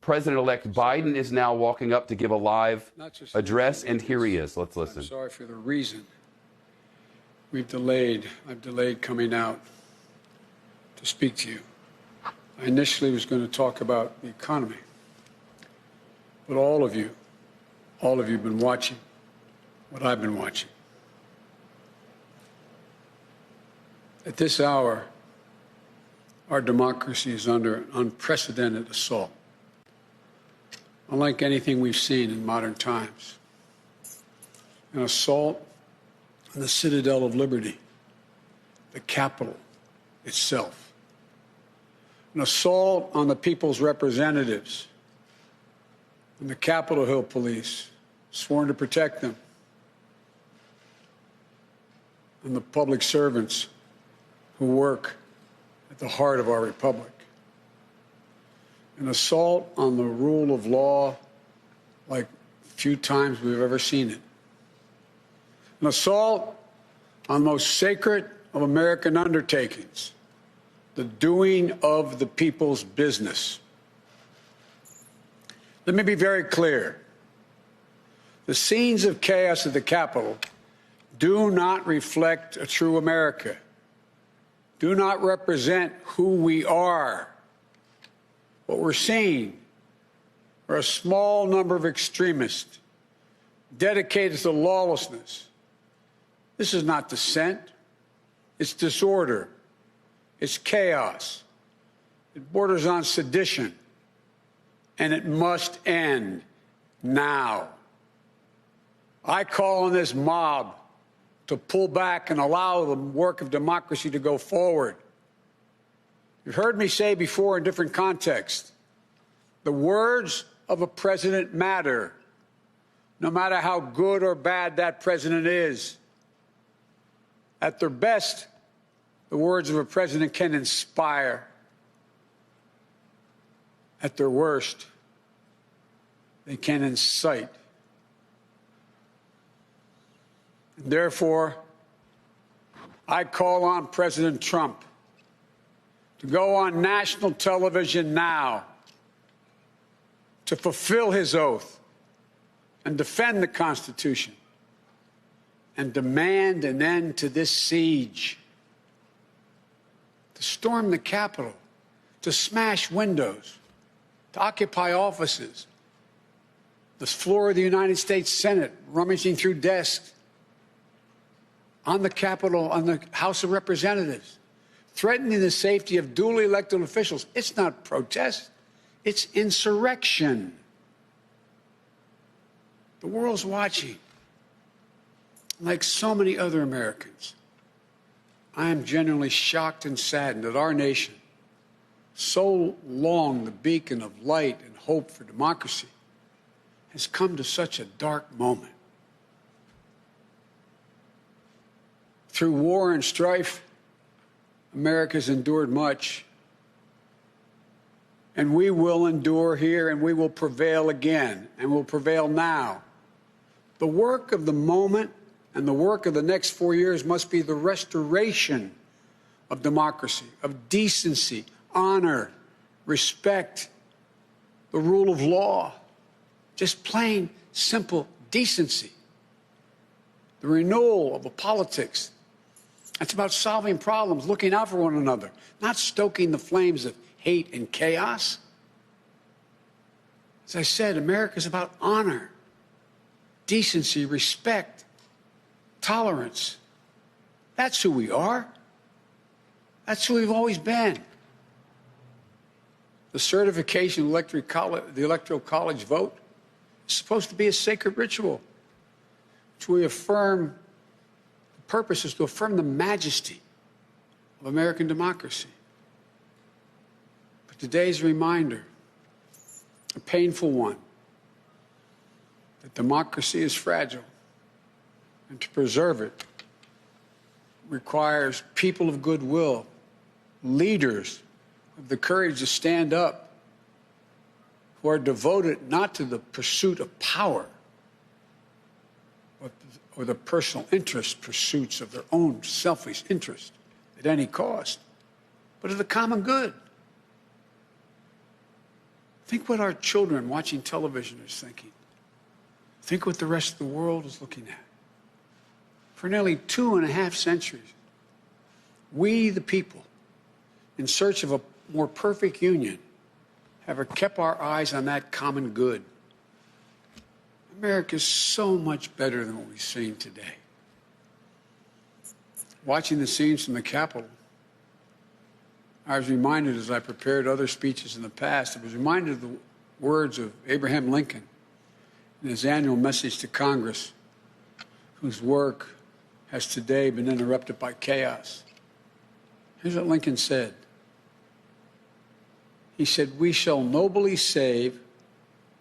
President-elect Biden is now walking up to give a live address, and here he is. Let's listen. I'm sorry for the reason I've delayed coming out to speak to you. I initially was going to talk about the economy, but all of you have been watching what I've been watching. At this hour, our democracy is under an unprecedented assault, unlike anything we've seen in modern times. An assault on the citadel of liberty, the Capitol itself. An assault on the people's representatives and the Capitol Hill police, sworn to protect them, and the public servants who work at the heart of our republic. An assault on the rule of law like few times we've ever seen it. An assault on the most sacred of American undertakings, the doing of the people's business. Let me be very clear. The scenes of chaos at the Capitol do not reflect a true America, do not represent who we are. What we're seeing are a small number of extremists dedicated to lawlessness. This is not dissent. It's disorder. It's chaos. It borders on sedition. And it must end now. I call on this mob to pull back and allow the work of democracy to go forward. You've heard me say before in different contexts, the words of a president matter, no matter how good or bad that president is. At their best, the words of a president can inspire. At their worst, they can incite. And therefore, I call on President Trump to go on national television now to fulfill his oath and defend the Constitution and demand an end to this siege, to storm the Capitol, to smash windows, to occupy offices, the floor of the United States Senate, rummaging through desks, on the Capitol, on the House of Representatives, threatening the safety of duly elected officials. It's not protest, it's insurrection. The world's watching. Like so many other Americans, I am genuinely shocked and saddened that our nation, so long the beacon of light and hope for democracy, has come to such a dark moment. Through war and strife, America's endured much, and we will endure here, and we will prevail again, and will prevail now. The work of the moment and the work of the next 4 years must be the restoration of democracy, of decency, honor, respect, the rule of law, just plain, simple decency. The renewal of a politics that's about solving problems, looking out for one another, not stoking the flames of hate and chaos. As I said, America is about honor, decency, respect, tolerance. That's who we are. That's who we've always been. The certification of the Electoral College vote is supposed to be a sacred ritual, which we affirm. The purpose is to affirm the majesty of American democracy. But today's reminder, a painful one, that democracy is fragile, and to preserve it requires people of goodwill, leaders of the courage to stand up, who are devoted not to the pursuit of power, or the personal interest pursuits of their own selfish interest at any cost, but of the common good. Think what our children watching television are thinking. Think what the rest of the world is looking at. For nearly 2.5 centuries, we, the people, in search of a more perfect union, have kept our eyes on that common good. America is so much better than what we've seen today. Watching the scenes from the Capitol, I was reminded, as I prepared other speeches in the past, I was reminded of the words of Abraham Lincoln in his annual message to Congress, whose work has today been interrupted by chaos. Here's what Lincoln said. He said, "We shall nobly save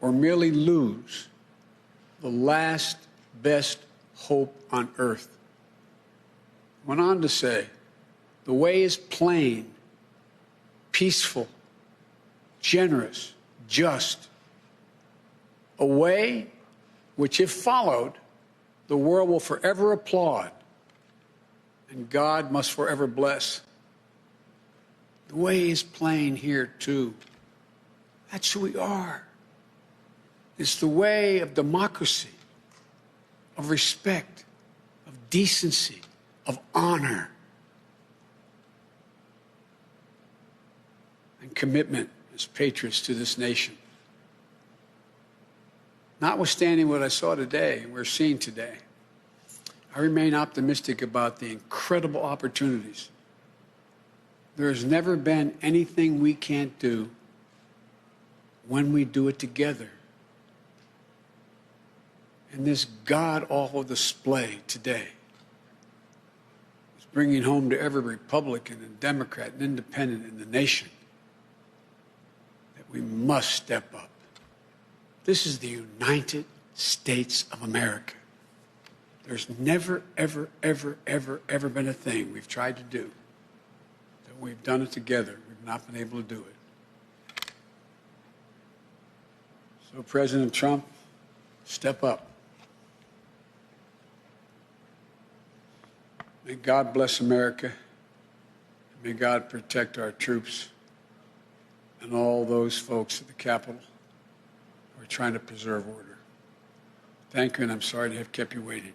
or merely lose the last best hope on earth." Went on to say, "The way is plain, peaceful, generous, just. A way which, if followed, the world will forever applaud and God must forever bless." The way is plain here, too. That's who we are. It's the way of democracy, of respect, of decency, of honor, and commitment as patriots to this nation. Notwithstanding what I saw today and we're seeing today, I remain optimistic about the incredible opportunities. There has never been anything we can't do when we do it together. And this god-awful display today is bringing home to every Republican and Democrat and Independent in the nation that we must step up. This is the United States of America. There's never, ever, ever, ever, ever been a thing we've tried to do that we've done it together. We've not been able to do it. So, President Trump, step up. May God bless America. May God protect our troops and all those folks at the Capitol who are trying to preserve order. Thank you, and I'm sorry to have kept you waiting.